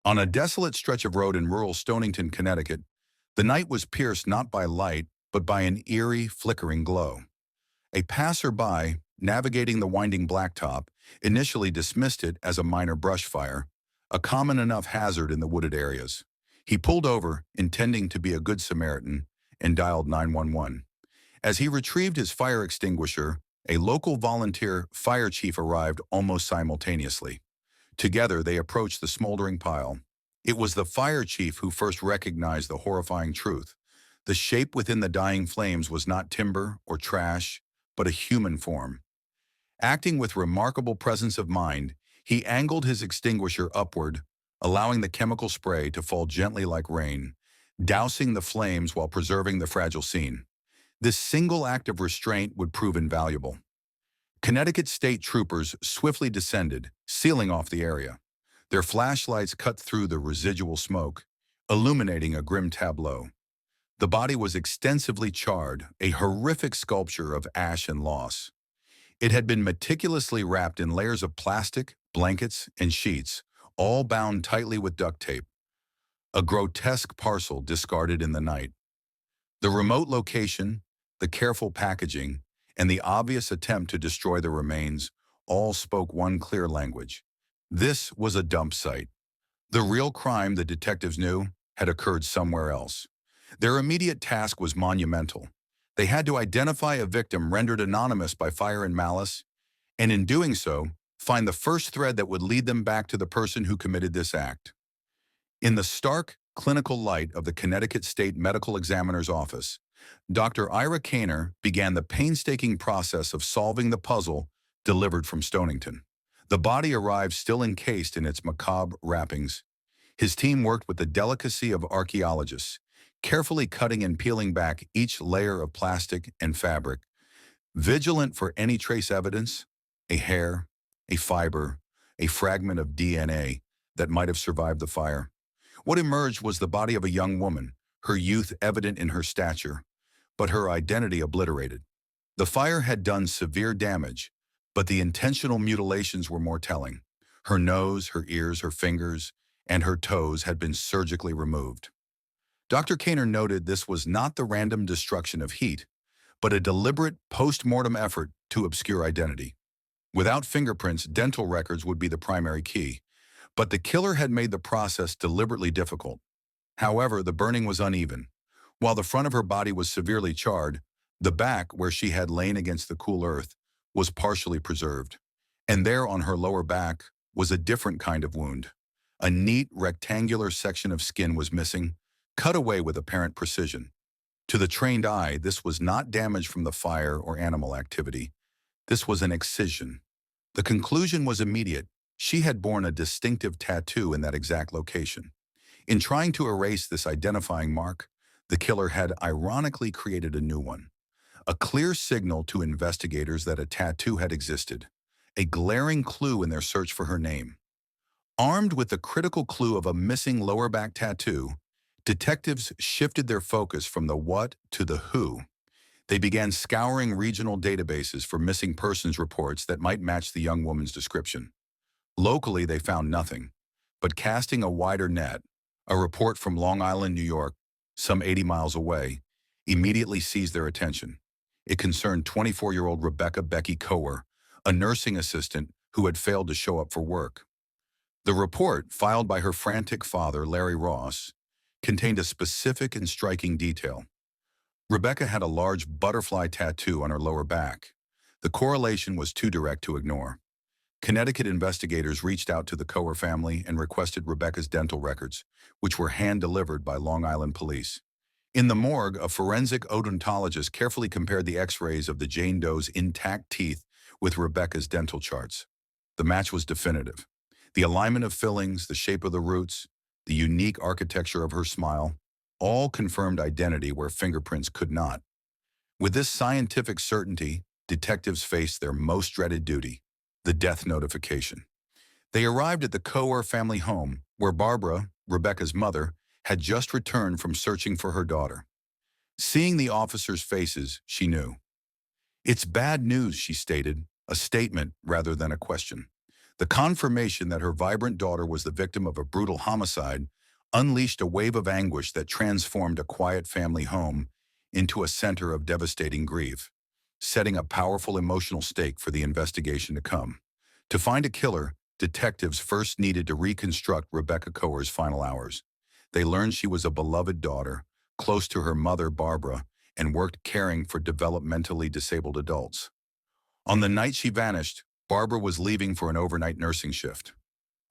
On a desolate stretch of road in rural Stonington, Connecticut, the night was pierced not by light, but by an eerie, flickering glow. A passerby, navigating the winding blacktop, initially dismissed it as a minor brush fire, a common enough hazard in the wooded areas. He pulled over, intending to be a good Samaritan, and dialed 911. As he retrieved his fire extinguisher, a local volunteer fire chief arrived almost simultaneously. Together, they approached the smoldering pile. It was the fire chief who first recognized the horrifying truth. The shape within the dying flames was not timber or trash, but a human form. Acting with remarkable presence of mind, he angled his extinguisher upward, allowing the chemical spray to fall gently like rain, dousing the flames while preserving the fragile scene. This single act of restraint would prove invaluable. Connecticut state troopers swiftly descended, sealing off the area. Their flashlights cut through the residual smoke, illuminating a grim tableau. The body was extensively charred, a horrific sculpture of ash and loss. It had been meticulously wrapped in layers of plastic, blankets, and sheets, all bound tightly with duct tape. A grotesque parcel discarded in the night. The remote location, the careful packaging, and the obvious attempt to destroy the remains all spoke one clear language. This was a dump site. The real crime, the detectives knew, had occurred somewhere else. Their immediate task was monumental. They had to identify a victim rendered anonymous by fire and malice, and in doing so, find the first thread that would lead them back to the person who committed this act. In the stark, clinical light of the Connecticut State Medical Examiner's Office, Dr. Ira Kaner began the painstaking process of solving the puzzle delivered from Stonington. The body arrived still encased in its macabre wrappings. His team worked with the delicacy of archaeologists, carefully cutting and peeling back each layer of plastic and fabric, vigilant for any trace evidence, a hair, a fiber, a fragment of DNA that might have survived the fire. What emerged was the body of a young woman, her youth evident in her stature, but her identity obliterated. The fire had done severe damage, but the intentional mutilations were more telling. Her nose, her ears, her fingers, and her toes had been surgically removed. Dr. Kaner noted this was not the random destruction of heat, but a deliberate post-mortem effort to obscure identity. Without fingerprints, dental records would be the primary key, but the killer had made the process deliberately difficult. However, the burning was uneven. While the front of her body was severely charred, the back, where she had lain against the cool earth, was partially preserved. And there on her lower back was a different kind of wound. A neat, rectangular section of skin was missing, cut away with apparent precision. To the trained eye, this was not damage from the fire or animal activity. This was an excision. The conclusion was immediate. She had borne a distinctive tattoo in that exact location. In trying to erase this identifying mark, the killer had ironically created a new one. A clear signal to investigators that a tattoo had existed, a glaring clue in their search for her name. Armed with the critical clue of a missing lower back tattoo, detectives shifted their focus from the what to the who. They began scouring regional databases for missing persons reports that might match the young woman's description. Locally, they found nothing, but casting a wider net, a report from Long Island, New York, some 80 miles away, immediately seized their attention. It concerned 24-year-old Rebecca Coer, a nursing assistant who had failed to show up for work. The report, filed by her frantic father, Larry Ross, contained a specific and striking detail. Rebecca had a large butterfly tattoo on her lower back. The correlation was too direct to ignore. Connecticut investigators reached out to the Coer family and requested Rebecca's dental records, which were hand-delivered by Long Island police. In the morgue, a forensic odontologist carefully compared the x-rays of the Jane Doe's intact teeth with Rebecca's dental charts. The match was definitive. The alignment of fillings, the shape of the roots, the unique architecture of her smile, all confirmed identity where fingerprints could not. With this scientific certainty, detectives faced their most dreaded duty, the death notification. They arrived at the Coer family home, where Barbara, Rebecca's mother, had just returned from searching for her daughter. Seeing the officers' faces, she knew. "It's bad news," she stated, a statement rather than a question. The confirmation that her vibrant daughter was the victim of a brutal homicide unleashed a wave of anguish that transformed a quiet family home into a center of devastating grief, setting a powerful emotional stake for the investigation to come. To find a killer, detectives first needed to reconstruct Rebecca Coer's final hours. They learned she was a beloved daughter, close to her mother Barbara, and worked caring for developmentally disabled adults. On the night she vanished, Barbara was leaving for an overnight nursing shift.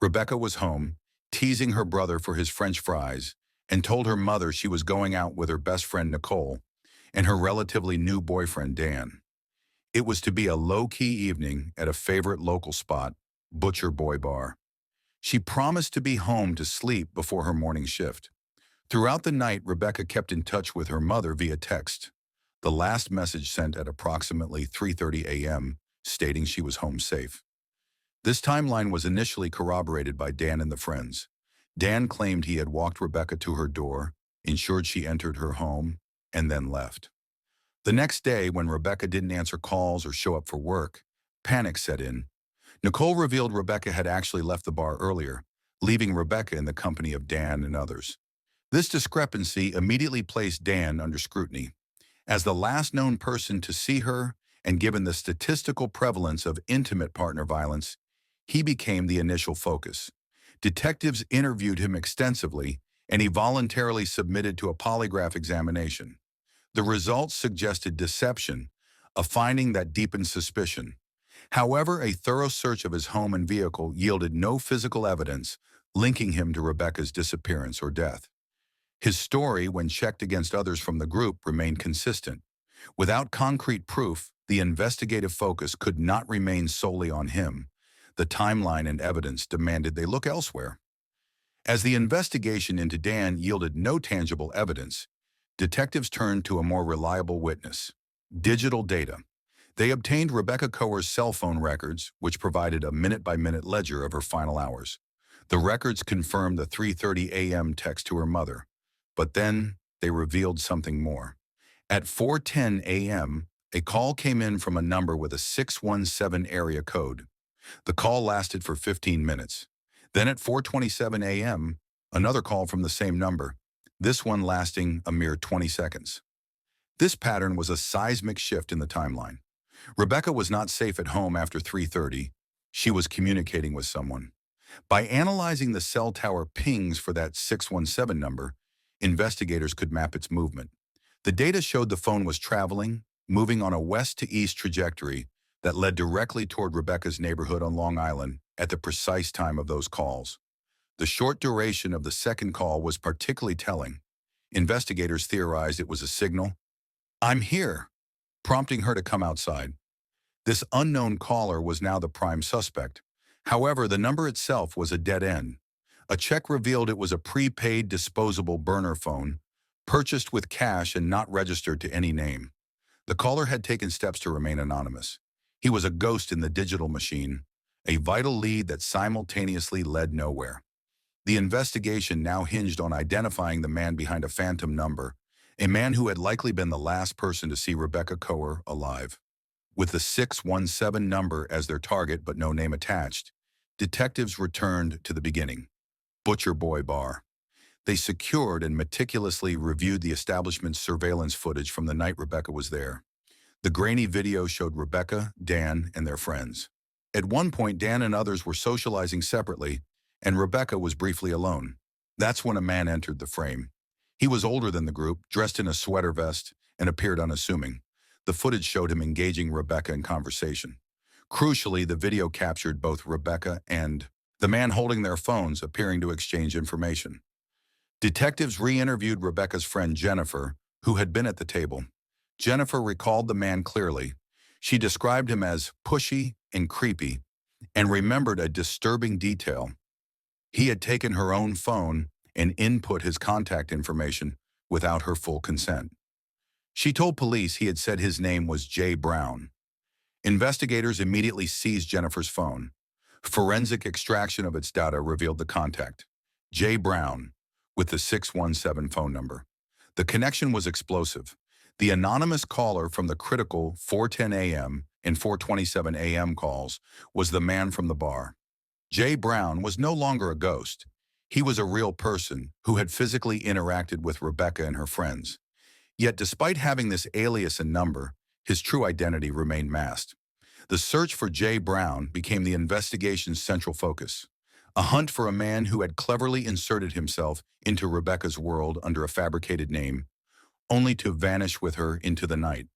Rebecca was home, teasing her brother for his French fries, and told her mother she was going out with her best friend Nicole and her relatively new boyfriend Dan. It was to be a low-key evening at a favorite local spot, Butcher Boy Bar. She promised to be home to sleep before her morning shift. Throughout the night, Rebecca kept in touch with her mother via text, the last message sent at approximately 3:30 a.m., stating she was home safe. This timeline was initially corroborated by Dan and the friends. Dan claimed he had walked Rebecca to her door, ensured she entered her home, and then left. The next day, when Rebecca didn't answer calls or show up for work, panic set in. Nicole revealed Rebecca had actually left the bar earlier, leaving Rebecca in the company of Dan and others. This discrepancy immediately placed Dan under scrutiny. As the last known person to see her, and given the statistical prevalence of intimate partner violence, he became the initial focus. Detectives interviewed him extensively, and he voluntarily submitted to a polygraph examination. The results suggested deception, a finding that deepened suspicion. However, a thorough search of his home and vehicle yielded no physical evidence linking him to Rebecca's disappearance or death. His story, when checked against others from the group, remained consistent. Without concrete proof, the investigative focus could not remain solely on him. The timeline and evidence demanded they look elsewhere. As the investigation into Dan yielded no tangible evidence, detectives turned to a more reliable witness: digital data. They obtained Rebecca Coer's cell phone records, which provided a minute-by-minute ledger of her final hours. The records confirmed the 3:30 a.m. text to her mother, but then they revealed something more. At 4:10 a.m., a call came in from a number with a 617 area code. The call lasted for 15 minutes. Then at 4:27 a.m., another call from the same number, this one lasting a mere 20 seconds. This pattern was a seismic shift in the timeline. Rebecca was not safe at home after 3:30. She was communicating with someone. By analyzing the cell tower pings for that 617 number, investigators could map its movement. The data showed the phone was traveling, moving on a west-to-east trajectory that led directly toward Rebecca's neighborhood on Long Island at the precise time of those calls. The short duration of the second call was particularly telling. Investigators theorized it was a signal, "I'm here," prompting her to come outside. This unknown caller was now the prime suspect. However, the number itself was a dead end. A check revealed it was a prepaid disposable burner phone, purchased with cash and not registered to any name. The caller had taken steps to remain anonymous. He was a ghost in the digital machine, a vital lead that simultaneously led nowhere. The investigation now hinged on identifying the man behind a phantom number, a man who had likely been the last person to see Rebecca Coer alive. With the 617 number as their target but no name attached, detectives returned to the beginning: Butcher Boy Bar. They secured and meticulously reviewed the establishment's surveillance footage from the night Rebecca was there. The grainy video showed Rebecca, Dan, and their friends. At one point, Dan and others were socializing separately, and Rebecca was briefly alone. That's when a man entered the frame. He was older than the group, dressed in a sweater vest, and appeared unassuming. The footage showed him engaging Rebecca in conversation. Crucially, the video captured both Rebecca and the man holding their phones, appearing to exchange information. Detectives re-interviewed Rebecca's friend Jennifer, who had been at the table. Jennifer recalled the man clearly. She described him as pushy and creepy, and remembered a disturbing detail. He had taken her own phone and input his contact information without her full consent. She told police he had said his name was Jay Brown. Investigators immediately seized Jennifer's phone. Forensic extraction of its data revealed the contact: Jay Brown, with the 617 phone number. The connection was explosive. The anonymous caller from the critical 4:10 a.m. and 4:27 a.m. calls was the man from the bar. Jay Brown was no longer a ghost. He was a real person who had physically interacted with Rebecca and her friends. Yet despite having this alias and number, his true identity remained masked. The search for Jay Brown became the investigation's central focus, a hunt for a man who had cleverly inserted himself into Rebecca's world under a fabricated name, only to vanish with her into the night.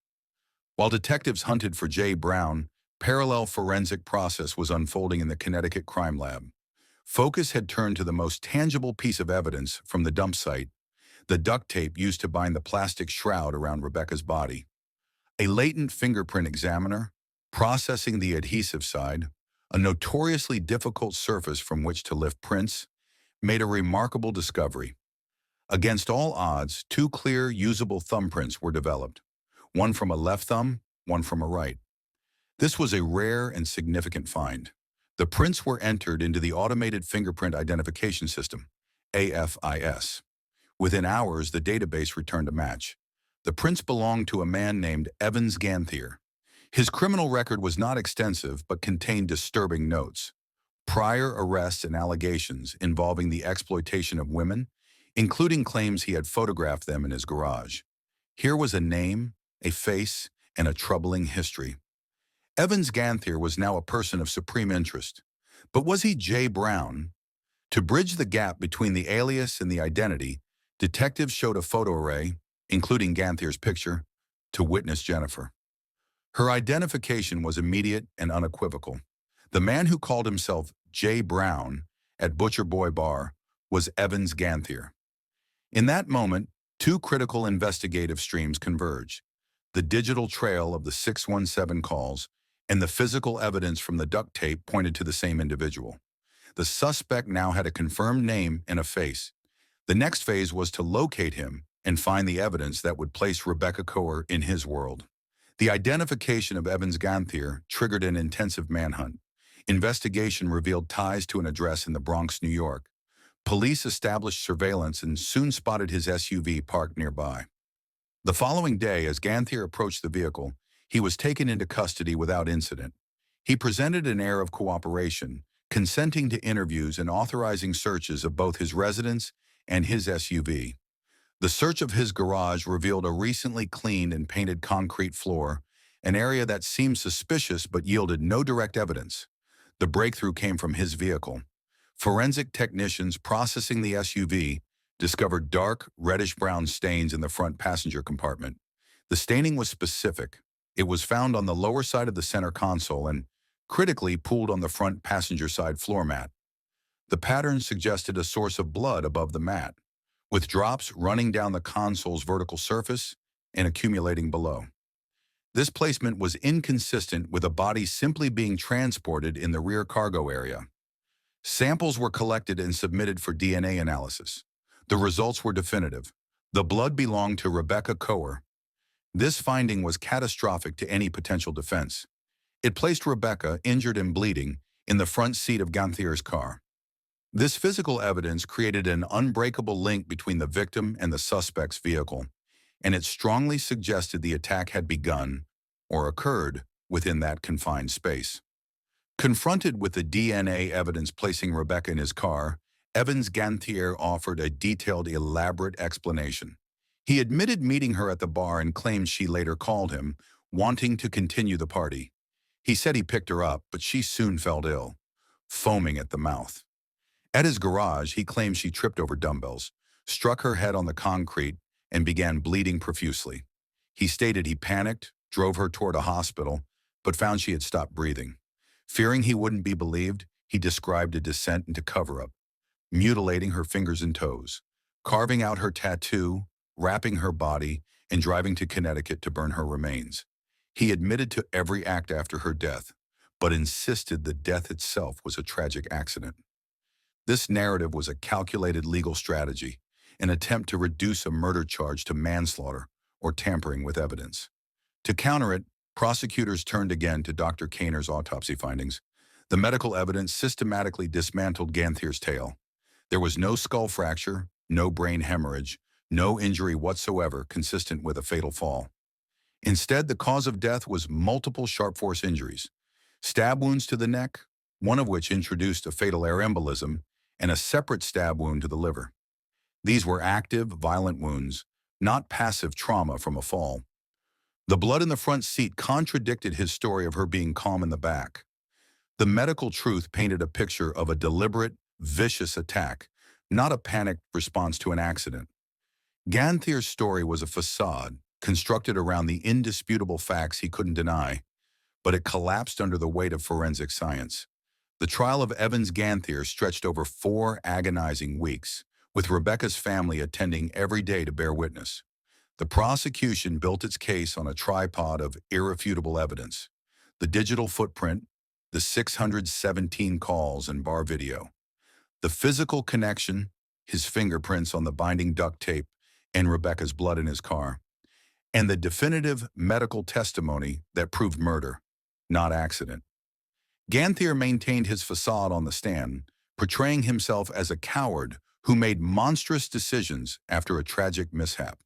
While detectives hunted for Jay Brown, parallel forensic process was unfolding in the Connecticut crime lab. Focus had turned to the most tangible piece of evidence from the dump site, the duct tape used to bind the plastic shroud around Rebecca's body. A latent fingerprint examiner, processing the adhesive side, a notoriously difficult surface from which to lift prints, made a remarkable discovery. Against all odds, two clear, usable thumbprints were developed, one from a left thumb, one from a right. This was a rare and significant find. The prints were entered into the Automated Fingerprint Identification System, AFIS. Within hours, the database returned a match. The prints belonged to a man named Evans Ganthier. His criminal record was not extensive but contained disturbing notes. Prior arrests and allegations involving the exploitation of women, including claims he had photographed them in his garage. Here was a name, a face, and a troubling history. Evans Ganthier was now a person of supreme interest. But was he Jay Brown? To bridge the gap between the alias and the identity, detectives showed a photo array, including Ganthier's picture, to witness Jennifer. Her identification was immediate and unequivocal. The man who called himself Jay Brown at Butcher Boy Bar was Evans Ganthier. In that moment, two critical investigative streams converged: the digital trail of the 617 calls and the physical evidence from the duct tape pointed to the same individual. The suspect now had a confirmed name and a face. The next phase was to locate him and find the evidence that would place Rebecca Coer in his world. The identification of Evans Ganthier triggered an intensive manhunt. Investigation revealed ties to an address in the Bronx, New York. Police established surveillance and soon spotted his SUV parked nearby. The following day, as Ganthier approached the vehicle, he was taken into custody without incident. He presented an air of cooperation, consenting to interviews and authorizing searches of both his residence and his SUV. The search of his garage revealed a recently cleaned and painted concrete floor, an area that seemed suspicious but yielded no direct evidence. The breakthrough came from his vehicle. Forensic technicians processing the SUV discovered dark, reddish-brown stains in the front passenger compartment. The staining was specific. It was found on the lower side of the center console and, critically, pooled on the front passenger side floor mat. The pattern suggested a source of blood above the mat, with drops running down the console's vertical surface and accumulating below. This placement was inconsistent with a body simply being transported in the rear cargo area. Samples were collected and submitted for DNA analysis. The results were definitive. The blood belonged to Rebecca Coer. This finding was catastrophic to any potential defense. It placed Rebecca, injured and bleeding, in the front seat of Ganthier's car. This physical evidence created an unbreakable link between the victim and the suspect's vehicle, and it strongly suggested the attack had begun or occurred within that confined space. Confronted with the DNA evidence placing Rebecca in his car, Evans Ganthier offered a detailed, elaborate explanation. He admitted meeting her at the bar and claimed she later called him, wanting to continue the party. He said he picked her up, but she soon fell ill, foaming at the mouth. At his garage, he claimed she tripped over dumbbells, struck her head on the concrete, and began bleeding profusely. He stated he panicked, drove her toward a hospital, but found she had stopped breathing. Fearing he wouldn't be believed, he described a descent into cover-up, mutilating her fingers and toes, carving out her tattoo, wrapping her body, and driving to Connecticut to burn her remains. He admitted to every act after her death, but insisted the death itself was a tragic accident. This narrative was a calculated legal strategy, an attempt to reduce a murder charge to manslaughter or tampering with evidence. To counter it, prosecutors turned again to Dr. Kaner's autopsy findings. The medical evidence systematically dismantled Ganthier's tale. There was no skull fracture, no brain hemorrhage, no injury whatsoever consistent with a fatal fall. Instead, the cause of death was multiple sharp force injuries: stab wounds to the neck, one of which introduced a fatal air embolism and a separate stab wound to the liver. These were active, violent wounds, not passive trauma from a fall. The blood in the front seat contradicted his story of her being calm in the back. The medical truth painted a picture of a deliberate, vicious attack, not a panicked response to an accident. Ganthier's story was a facade, constructed around the indisputable facts he couldn't deny, but it collapsed under the weight of forensic science. The trial of Evans Ganthier stretched over 4 agonizing weeks, with Rebecca's family attending every day to bear witness. The prosecution built its case on a tripod of irrefutable evidence: the digital footprint, the 617 calls and bar video, the physical connection, his fingerprints on the binding duct tape and Rebecca's blood in his car, and the definitive medical testimony that proved murder, not accident. Ganthier maintained his facade on the stand, portraying himself as a coward who made monstrous decisions after a tragic mishap.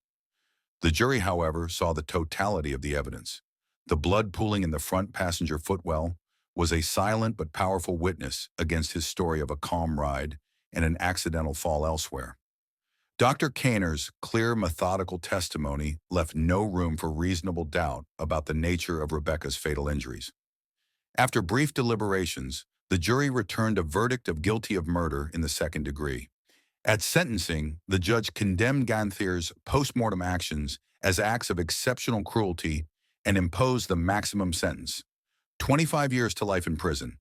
The jury, however, saw the totality of the evidence. The blood pooling in the front passenger footwell was a silent but powerful witness against his story of a calm ride and an accidental fall elsewhere. Dr. Kaner's clear, methodical testimony left no room for reasonable doubt about the nature of Rebecca's fatal injuries. After brief deliberations, the jury returned a verdict of guilty of murder in the second degree. At sentencing, the judge condemned Ganthier's post-mortem actions as acts of exceptional cruelty and imposed the maximum sentence: 25 years to life in prison.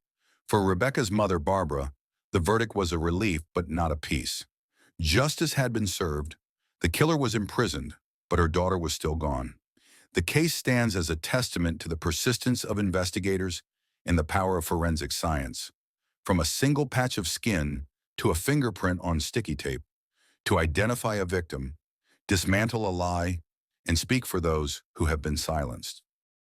For Rebecca's mother, Barbara, the verdict was a relief but not a peace. Justice had been served, the killer was imprisoned, but her daughter was still gone. The case stands as a testament to the persistence of investigators and the power of forensic science. From a single patch of skin to a fingerprint on sticky tape, to identify a victim, dismantle a lie, and speak for those who have been silenced.